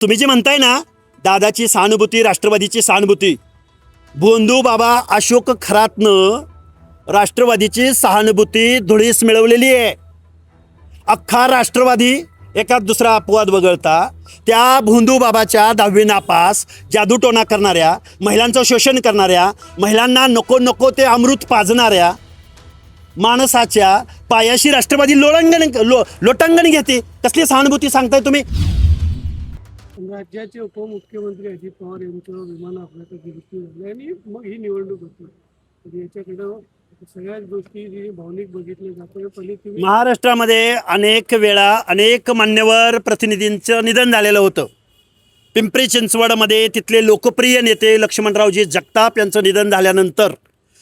तुम्ही जे म्हणताय ना, दादाची सहानुभूती, राष्ट्रवादीची सहानुभूती, भोंदू बाबा अशोक खरातनं राष्ट्रवादीची सहानुभूती धुळीस मिळवलेली आहे. अख्खा राष्ट्रवादी एकाच दुसरा अपवाद वगळता त्या भोंदू बाबाच्या 10वी नापास, जादूटोणा करणाऱ्या, महिलांचं शोषण करणाऱ्या, महिलांना नको नको ते अमृत पाजणाऱ्या माणसाच्या पायाशी राष्ट्रवादी लोटांगण घेते. कसली सहानुभूती सांगताय तुम्ही? राज्याचे उपमुख्यमंत्री अजित पवार यांचं विमान अपघातात मृत्यू झाले आणि मग ही निवडणूक होती. तर याच्याकडं सगळ्याच गोष्टी जी भावनिक बघितल्या जातात. पहिले तुम्ही महाराष्ट्रामध्ये अनेक वेळा अनेक मान्यवर प्रतिनिधींचं निधन झालेलं होतं. पिंपरी चिंचवडमध्ये तिथले लोकप्रिय नेते लक्ष्मणरावजी जगताप यांचं निधन झाल्यानंतर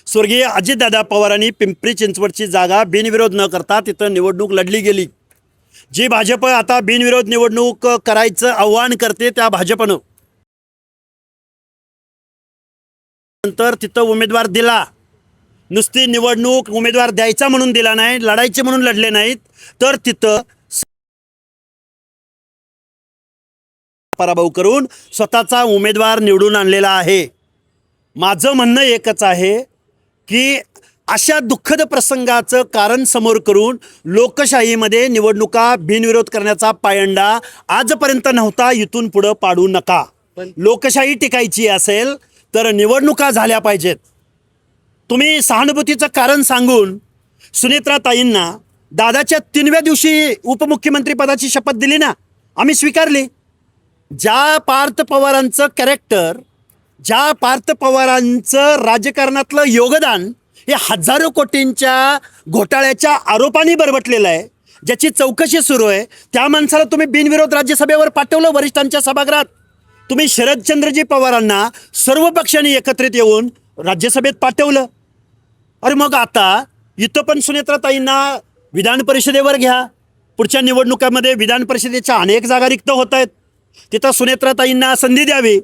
स्वर्गीय अजितदादा पवारांनी पिंपरी चिंचवडची जागा बिनविरोध न करता तिथं निवडणूक लढली गेली. जी भाजप आता बिनविरोध निवडणूक करायचं आव्हान करते त्या भाजपनं नंतर तिथं उमेदवार दिला. नुसती निवडणूक उमेदवार द्यायचा म्हणून दिला नाही, लढायचे म्हणून लढले नाहीत, तर तिथं पराभव करून स्वतःचा उमेदवार निवडून आणलेला आहे. माझं म्हणणं एकच आहे की अशा दुःखद प्रसंगाचं कारण समोर करून लोकशाहीमध्ये निवडणुका बिनविरोध करण्याचा पायंडा आजपर्यंत नव्हता, इथून पुढं पाडू नका. लोकशाही टिकायची असेल तर निवडणुका झाल्या पाहिजेत. तुम्ही सहानुभूतीचं कारण सांगून सुनेत्राताईंना दादाच्या 3व्या दिवशी उपमुख्यमंत्री पदाची शपथ दिली ना, आम्ही स्वीकारली. ज्या पार्थ पवारांचं कॅरेक्टर, ज्या पार्थ पवारांचं राजकारणातलं योगदान हे हजारो कोटींच्या घोटाळ्याच्या आरोपांनी बरबटलेलं आहे, ज्याची चौकशी सुरू आहे, त्या माणसाला तुम्ही बिनविरोध राज्यसभेवर पाठवलं वरिष्ठांच्या सभागृहात. तुम्ही शरदचंद्रजी पवारांना सर्व पक्षांनी एकत्रित येऊन राज्यसभेत पाठवलं. अरे मग आता इथं पण सुनेत्राताईंना विधान परिषदेवर घ्या. पुढच्या निवडणुकामध्ये विधान परिषदेच्या अनेक जागा रिक्त होत आहेत. तिथं सुनेत्राताईंना संधी द्यावी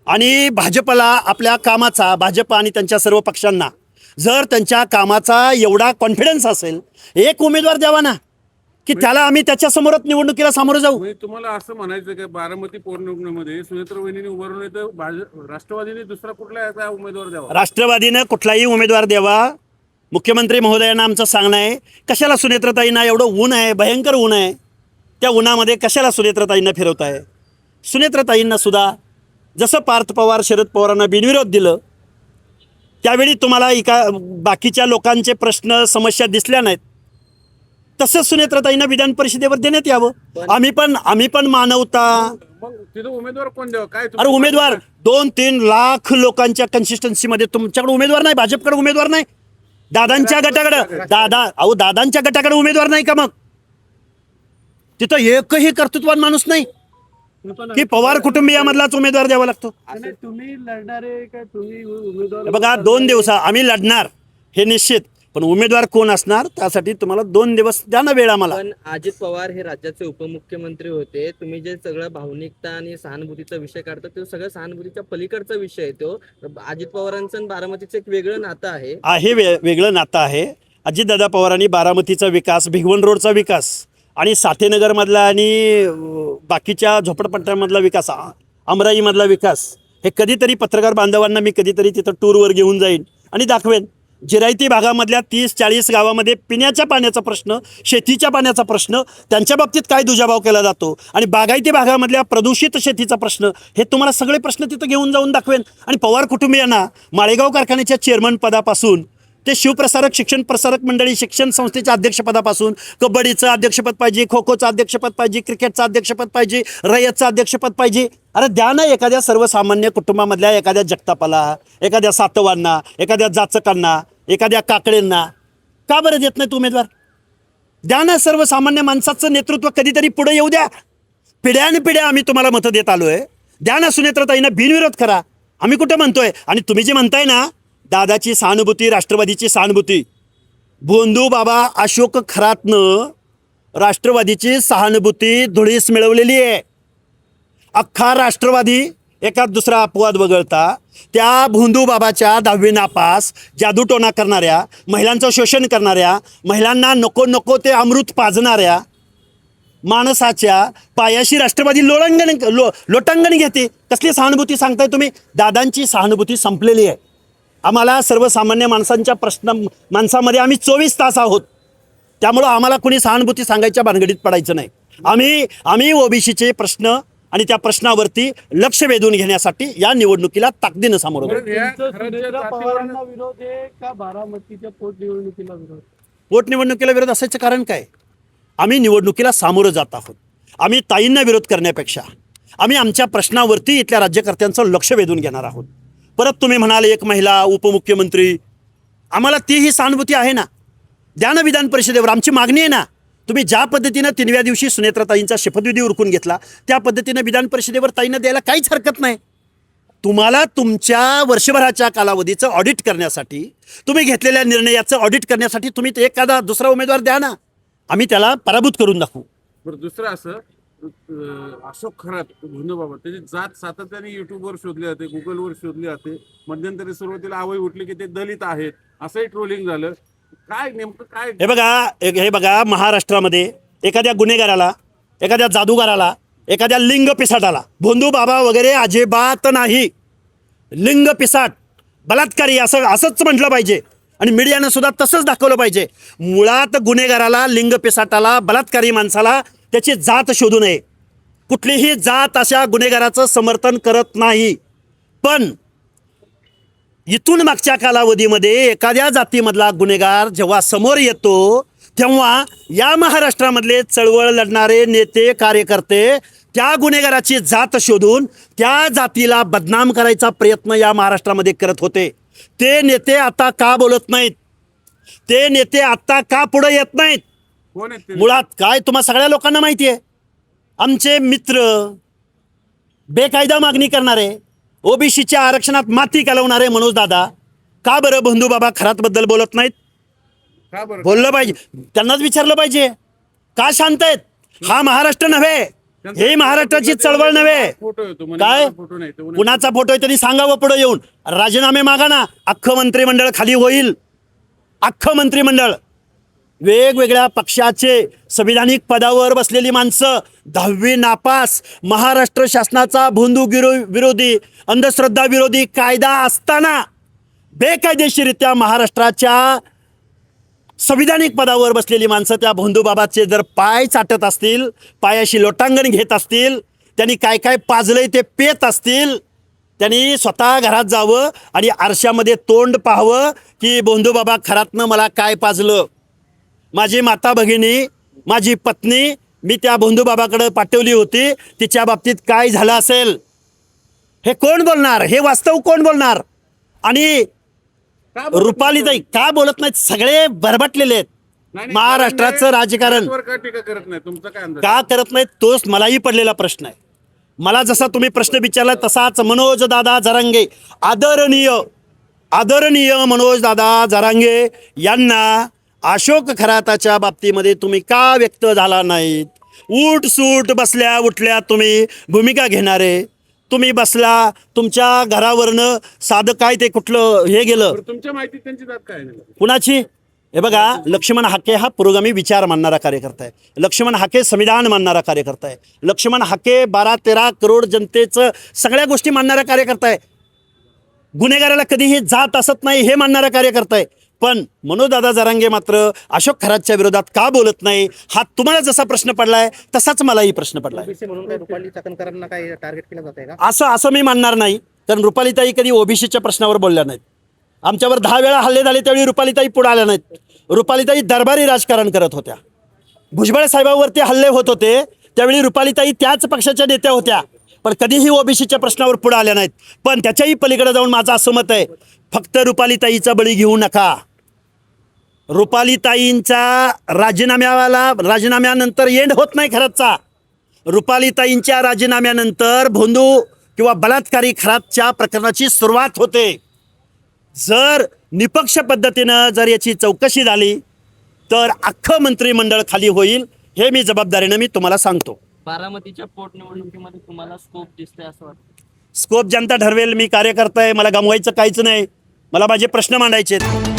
आणि भाजपला आपल्या कामाचा, भाजप आणि त्यांच्या सर्व पक्षांना जर त्यांच्या कामाचा एवढा कॉन्फिडन्स असेल, एक उमेदवार द्यावा ना, की त्याला आम्ही त्याच्यासमोरच निवडणुकीला सामोरं जाऊ. तुम्हाला असं म्हणायचं की बारामती पोटनिवडणुकीमध्ये सुनेत्र वहिनीने उभारून येतं, राष्ट्रवादीने दुसरा कुठला उमेदवार द्यावा? राष्ट्रवादीनं कुठलाही उमेदवार द्यावा. मुख्यमंत्री महोदयांना आमचं सांगणं आहे, कशाला सुनेत्रताईंना एवढं ऊन आहे, भयंकर ऊन आहे, त्या उन्हामध्ये कशाला सुनेत्रताईंना फिरवत आहे? सुनेत्रताईंना सुद्धा जसं पार्थ पवार शरद पवारांना बिनविरोध दिलं, त्यावेळी तुम्हाला बाकीच्या लोकांचे प्रश्न समस्या दिसल्या नाहीत, तसंच सुनेत्रताईंना विधान परिषदेवर देण्यात यावं. आम्ही पण मानवता. मग तिथं उमेदवार कोण द्यावा? काय अरे उमेदवार 2-3 लाख लोकांच्या कन्सिस्टन्सीमध्ये तुमच्याकडे उमेदवार नाही, भाजपकडे उमेदवार नाही, दादांच्या गटाकडे दादांच्या गटाकडे उमेदवार नाही का? मग तिथं एकही कर्तृत्वान माणूस नाही की पवार कुटुंबियामधलाच उमेदवार द्यावा लागतो. तुम्ही लढणारे काय तुम्ही उमेदवार? बघा 2 दिवस आम्ही लढणार हे निश्चित, पण उमेदवार कोण असणार त्यासाठी तुम्हाला 2 दिवस द्या ना वेळ आम्हाला. पण अजित पवार हे राज्याचे उपमुख्यमंत्री होते. तुम्ही जे सगळं भावनिकता आणि सहानुभूतीचा विषय काढता, तो सगळं सहानुभूतीच्या पलीकडचा विषय आहे. तो अजित पवारांचं आणि बारामतीचं एक वेगळं नातं आहे. वेगळं नातं आहे. अजितदादा पवारांनी बारामतीचा विकास, भिगवण रोडचा विकास आणि साठेनगरमधला आणि बाकीच्या झोपडपट्ट्यांमधला विकास, अमराईमधला विकास, हे कधीतरी पत्रकार बांधवांना मी कधीतरी तिथं टूरवर घेऊन जाईन आणि दाखवेन. जिरायती भागामधल्या 30-40 गावामध्ये पिण्याच्या पाण्याचा प्रश्न, शेतीच्या पाण्याचा प्रश्न, त्यांच्या बाबतीत काय दुजाभाव केला जातो, आणि बागायती भागामधल्या प्रदूषित शेतीचा प्रश्न, हे तुम्हाला सगळे प्रश्न तिथं घेऊन जाऊन दाखवेन. आणि पवार कुटुंबियांना माळेगाव कारखान्याच्या चेअरमन पदापासून ते शिवप्रसारक शिक्षण प्रसारक मंडळी शिक्षण संस्थेच्या अध्यक्षपदापासून कबड्डीचं अध्यक्षपद पाहिजे, खो खोचं अध्यक्षपद पाहिजे, क्रिकेटचं अध्यक्षपद पाहिजे, रयतचं अध्यक्षपद पाहिजे. अरे द्या ना एखाद्या सर्वसामान्य कुटुंबामधल्या एखाद्या जगतापाला, एखाद्या सातवांना, एखाद्या जाचकांना, एखाद्या काकडेंना. का बरं देत नाही उमेदवार? द्या ना. सर्वसामान्य माणसाचं नेतृत्व कधीतरी पुढे येऊ द्या. पिढ्यानपिढ्या आम्ही तुम्हाला मतं देत आलोय. द्या ना सुनेत्रताईंना बिनविरोध करा. आम्ही कुठं म्हणतोय? आणि तुम्ही जे म्हणताय ना, दादाची सहानुभूती, राष्ट्रवादीची सहानुभूती, भोंदू बाबा अशोक खरातनं राष्ट्रवादीची सहानुभूती धुळीस मिळवलेली आहे. अख्खा राष्ट्रवादी एकाच दुसरा अपवाद वगळता त्या भोंदू बाबाच्या 10वी नापास, जादूटोणा करणाऱ्या, महिलांचं शोषण करणाऱ्या, महिलांना नको नको ते अमृत पाजणाऱ्या माणसाच्या पायाशी राष्ट्रवादी लोटांगण घेते. कसली सहानुभूती सांगताय तुम्ही? दादांची सहानुभूती संपलेली आहे. आम्हाला सर्वसामान्य माणसामध्ये आम्ही 24 तास आहोत. त्यामुळं आम्हाला कुणी सहानुभूती सांगायच्या भानगडीत पडायचं नाही. आम्ही ओबीसीचे प्रश्न आणि त्या प्रश्नावरती लक्ष वेधून घेण्यासाठी या निवडणुकीला ताकदीनं सामोरं जाऊ. बरं, या तुमचं खरंच सुनेत्रा जातीवर- पवारांना विरोध आहे का बारामतीच्या पोटनिवडणुकीला विरोध? पोटनिवडणुकीला विरोध असायचं कारण काय? आम्ही निवडणुकीला सामोरं जात आहोत. आम्ही ताईंना विरोध करण्यापेक्षा आम्ही आमच्या प्रश्नावरती इथल्या राज्यकर्त्यांचं लक्ष वेधून घेणार आहोत. परत तुम्ही म्हणाल एक महिला उपमुख्यमंत्री, आम्हाला तीही सहानुभूती आहे ना. द्या ना विधान परिषदेवर, आमची मागणी आहे ना. तुम्ही ज्या पद्धतीनं 3व्या दिवशी सुनेत्राताईंचा शपथविधी उरकून घेतला त्या पद्धतीनं विधान परिषदेवर ताईंना द्यायला काहीच हरकत नाही. तुम्हाला तुमच्या वर्षभराच्या कालावधीचं ऑडिट करण्यासाठी, तुम्ही घेतलेल्या निर्णयाचं ऑडिट करण्यासाठी तुम्ही ते एखादा दुसरा उमेदवार द्या ना. आम्ही त्याला पराभूत करून दाखवू. बरं, दुसरं असं अशोक खरात भोंदूबाबा त्याची जात सातत्याने युट्यूबवर शोधली जाते, गुगलवर शोधली जाते. मध्यंतरी सुरुवातीला आवई उठली की ते दलित आहेत असंही ट्रोलिंग झालं. काय नेमकं काय? हे बघा महाराष्ट्रामध्ये एखाद्या गुन्हेगाराला, एखाद्या जादूगाराला, एखाद्या लिंग पिसाटाला भोंदू बाबा वगैरे अजिबात नाही. लिंग पिसाट, बलात्कारी असंच म्हटलं पाहिजे आणि मीडियानं सुद्धा तसंच दाखवलं पाहिजे. मुळात गुन्हेगाराला, लिंग पिसाटाला, बलात्कारी माणसाला त्याची जात शोधू नये. कुठलीही जात अशा गुन्हेगाराचं समर्थन करत नाही. पण इथून मागच्या कालावधीमध्ये एखाद्या जातीमधला गुन्हेगार जेव्हा समोर येतो तेव्हा या महाराष्ट्रामधले चळवळ लढणारे नेते, कार्यकर्ते त्या गुन्हेगाराची जात शोधून त्या जातीला बदनाम करायचा प्रयत्न या महाराष्ट्रामध्ये करत होते. ते नेते आता का बोलत नाहीत? ते नेते आता का पुढे येत नाहीत? कोण आहेत ते? मुळात काय तुम्हा सगळ्या लोकांना माहिती आहे. आमचे मित्र, बेकायदा मागणी करणारे, ओबीसीच्या आरक्षणात माती घालवणारे मनोज दादा का बरं भोंदू बाबा खरातबद्दल बोलत नाहीत? का बरं? बोललं पाहिजे, त्यांनाच विचारलं पाहिजे. का शांत आहेत? हा महाराष्ट्र नव्हे, हे महाराष्ट्राची चळवळ नव्हे. फोटो येतो म्हणे, काय? माझा फोटो नाही तो म्हणे. कुणाचा फोटो आहे त्यांनी सांगावं पुढे येऊन. राजीनामे मागा ना, अख्खं मंत्रिमंडळ खाली होईल. अख्खं मंत्रिमंडळ, वेगवेगळ्या पक्षाचे संविधानिक पदावर बसलेली माणसं, 10वी नापास, महाराष्ट्र शासनाचा भोंदू विरोधी, अंधश्रद्धा विरोधी कायदा असताना बेकायदेशीरित्या महाराष्ट्राच्या संविधानिक पदावर बसलेली माणसं त्या भोंदूबाबाचे जर पाय चाटत असतील, पायाशी लोटांगण घेत असतील, त्यांनी काय काय पाजलंय ते पेत असतील, त्यांनी स्वतः घरात जावं आणि आरशामध्ये तोंड पाहावं की भोंदूबाबा खरातनं मला काय पाजलं. माझी माता भगिनी, माझी पत्नी मी त्या भोंदूबाबाकडे पाठवली होती, तिच्या बाबतीत काय झालं असेल हे कोण बोलणार? हे वास्तव कोण बोलणार? आणि का बोलत रुपालीताई का बोलत नाहीत? सगळे भरभटलेले आहेत. नाही, नाही, महाराष्ट्राचं राजकारण जातीवर का टीका करत नाही? तुमचा काय अंदाज? का करत नाहीत तोच मलाही पडलेला प्रश्न आहे. मला जसा तुम्ही प्रश्न विचारला तसाच मनोज दादा जरांगे, आदरणीय मनोज दादा जरांगे यांना अशोक खराताच्या बाबतीमध्ये तुम्ही का व्यक्त झाला नाहीत? उठ सूट बसल्या उठल्या तुम्ही भूमिका घेणारे, तुम्ही बसला, तुमच्या घरावरनं साधं काय ते कुठलं हे गेलं. बरं, तुमच्या माहितीत त्यांची जात काय आहे? कुणाची? हे बघा, लक्ष्मण हाके हा पुरोगामी विचार मानणारा कार्यकर्ता आहे. लक्ष्मण हाके संविधान मानणारा कार्यकर्ता आहे. लक्ष्मण हाके 12-13 करोड जनतेचं सगळ्या गोष्टी मानणारा कार्यकर्ता आहे. गुन्हेगाराला कधीही जात असत नाही हे मानणारा कार्यकर्ता आहे. पण मनोजदादा जरांगे मात्र अशोक खरातच्या विरोधात का बोलत नाही? हा तुम्हाला जसा प्रश्न पडलाय तसाच मलाही प्रश्न पडलाय. म्हणून काय रुपाली चाकणकरांना काय टार्गेट केलं जात आहे का? असं मी मानणार नाही, कारण रुपालीताई कधी ओबीसीच्या प्रश्नावर बोलल्या नाहीत. आमच्यावर 10 वेळा हल्ले झाले त्यावेळी रुपालीताई पुढे आल्या नाहीत. रुपालीताई दरबारी राजकारण करत होत्या. भुजबळ साहेबांवरती हल्ले होत होते त्यावेळी रुपालीताई त्याच पक्षाच्या नेत्या होत्या, पण कधीही ओबीसीच्या प्रश्नावर पुढे आल्या नाहीत. पण त्याच्याही पलीकडे जाऊन माझं असं मत आहे, फक्त रुपालीताईचा बळी घेऊ नका. रुपालीताईंचा राजीनाम्यानंतर एंड होत नाही खरातचा. रुपालीताईंच्या राजीनाम्यानंतर भोंदू किंवा बलात्कारी खरातच्या प्रकरणाची सुरुवात होते. जर निपक्ष पद्धतीनं जर याची चौकशी झाली तर अख्खं मंत्रिमंडळ खाली होईल, हे मी जबाबदारीनं मी तुम्हाला सांगतो. बारामतीच्या पोटनिवडणुकीमध्ये तुम्हाला स्कोप दिसतंय असं वाटतं? स्कोप जनता ठरवेल. मी कार्यकर्ता आहे, मला गमवायचं काहीच नाही. मला माझे प्रश्न मांडायचे आहेत.